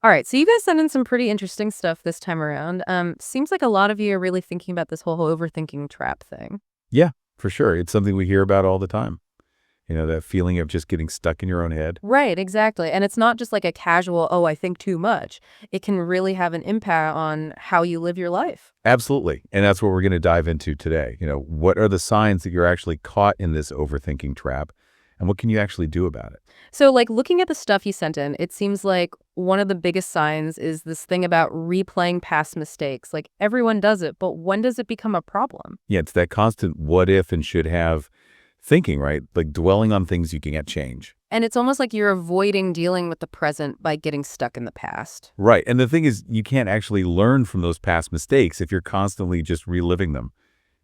All right, so you guys sent in some pretty interesting stuff this time around. Seems like a lot of you are really thinking about this whole overthinking trap thing. Yeah, for sure. It's something we hear about all the time. That feeling of just getting stuck in your own head. Right, exactly. And it's not just like a casual, oh, I think too much. It can really have an impact on how you live your life. Absolutely. And that's what we're going to dive into today. What are the signs that you're actually caught in this overthinking trap? And what can you actually do about it? So, like, looking at the stuff you sent in, it seems like one of the biggest signs is this thing about replaying past mistakes. Like, everyone does it, but when does it become a problem? Yeah, it's that constant what if and should have thinking, right? Like dwelling on things you can't change. And it's almost like you're avoiding dealing with the present by getting stuck in the past. Right. And the thing is, you can't actually learn from those past mistakes if you're constantly just reliving them.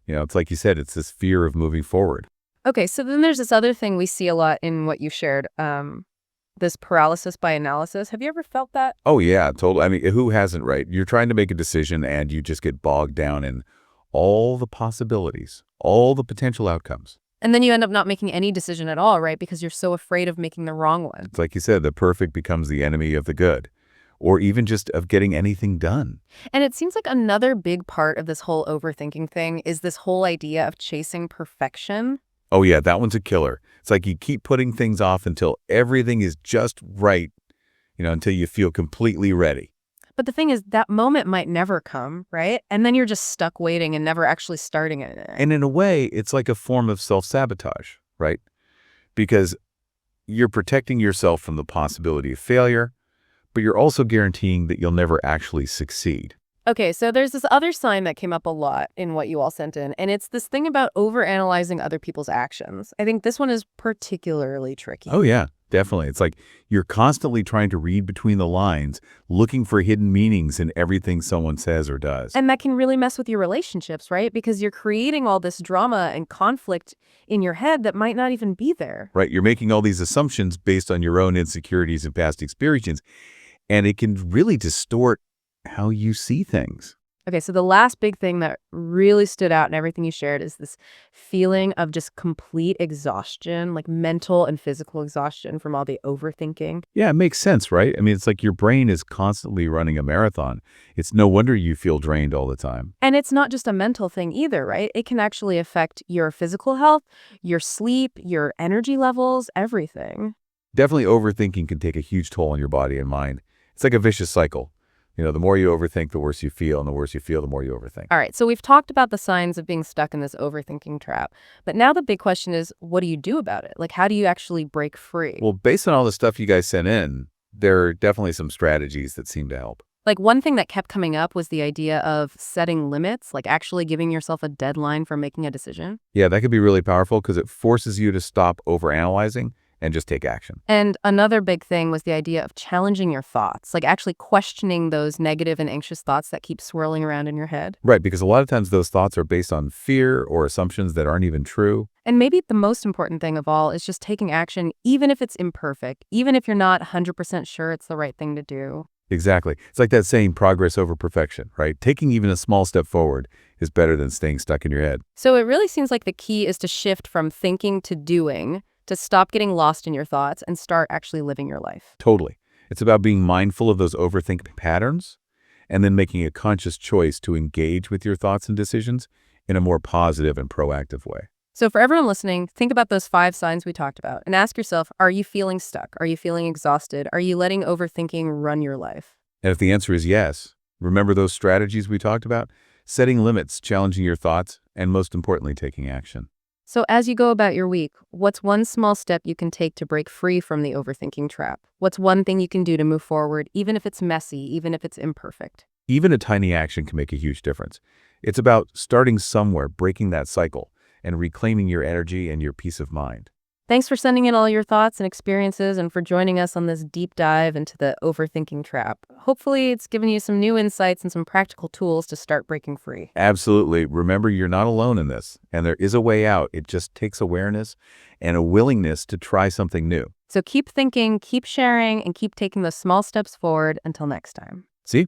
It's like you said, it's this fear of moving forward. Okay, so then there's this other thing we see a lot in what you shared, this paralysis by analysis. Have you ever felt that? Oh, yeah, totally. I mean, who hasn't, right? You're trying to make a decision and you just get bogged down in all the possibilities, all the potential outcomes. And then you end up not making any decision at all, right? Because you're so afraid of making the wrong one. It's like you said, the perfect becomes the enemy of the good, or even just of getting anything done. And it seems like another big part of this whole overthinking thing is this whole idea of chasing perfection. Oh, yeah, that one's a killer. It's like you keep putting things off until everything is just right, until you feel completely ready. But the thing is, that moment might never come, right? And then you're just stuck waiting and never actually starting anything. And in a way, it's like a form of self-sabotage, right? Because you're protecting yourself from the possibility of failure, but you're also guaranteeing that you'll never actually succeed. Okay, so there's this other sign that came up a lot in what you all sent in, and it's this thing about overanalyzing other people's actions. I think this one is particularly tricky. Oh, yeah, definitely. It's like you're constantly trying to read between the lines, looking for hidden meanings in everything someone says or does. And that can really mess with your relationships, right? Because you're creating all this drama and conflict in your head that might not even be there. Right? You're making all these assumptions based on your own insecurities and past experiences, and it can really distort how you see things. Okay, so the last big thing that really stood out in everything you shared is this feeling of just complete exhaustion, like mental and physical exhaustion from all the overthinking. Yeah, it makes sense, right? I mean, it's like your brain is constantly running a marathon. It's no wonder you feel drained all the time. And it's not just a mental thing either, right? It can actually affect your physical health, your sleep, your energy levels, everything. Definitely overthinking can take a huge toll on your body and mind. It's like a vicious cycle. The more you overthink, the worse you feel, and the worse you feel, the more you overthink. All right, so we've talked about the signs of being stuck in this overthinking trap. But now the big question is, what do you do about it? Like, how do you actually break free? Well, based on all the stuff you guys sent in, there are definitely some strategies that seem to help. Like, one thing that kept coming up was the idea of setting limits, like actually giving yourself a deadline for making a decision. Yeah, that could be really powerful because it forces you to stop overanalyzing and just take action. And another big thing was the idea of challenging your thoughts, like actually questioning those negative and anxious thoughts that keep swirling around in your head. Right, because a lot of times those thoughts are based on fear or assumptions that aren't even true. And maybe the most important thing of all is just taking action, even if it's imperfect, even if you're not 100% sure it's the right thing to do. Exactly. It's like that saying, progress over perfection, right? Taking even a small step forward is better than staying stuck in your head. So it really seems like the key is to shift from thinking to doing, to stop getting lost in your thoughts and start actually living your life. Totally. It's about being mindful of those overthinking patterns and then making a conscious choice to engage with your thoughts and decisions in a more positive and proactive way. So for everyone listening, think about those 5 signs we talked about and ask yourself, are you feeling stuck? Are you feeling exhausted? Are you letting overthinking run your life? And if the answer is yes, remember those strategies we talked about? Setting limits, challenging your thoughts, and most importantly, taking action. So as you go about your week, what's one small step you can take to break free from the overthinking trap? What's one thing you can do to move forward, even if it's messy, even if it's imperfect? Even a tiny action can make a huge difference. It's about starting somewhere, breaking that cycle, and reclaiming your energy and your peace of mind. Thanks for sending in all your thoughts and experiences and for joining us on this deep dive into the overthinking trap. Hopefully, it's given you some new insights and some practical tools to start breaking free. Absolutely. Remember, you're not alone in this, and there is a way out. It just takes awareness and a willingness to try something new. So keep thinking, keep sharing, and keep taking those small steps forward until next time. See?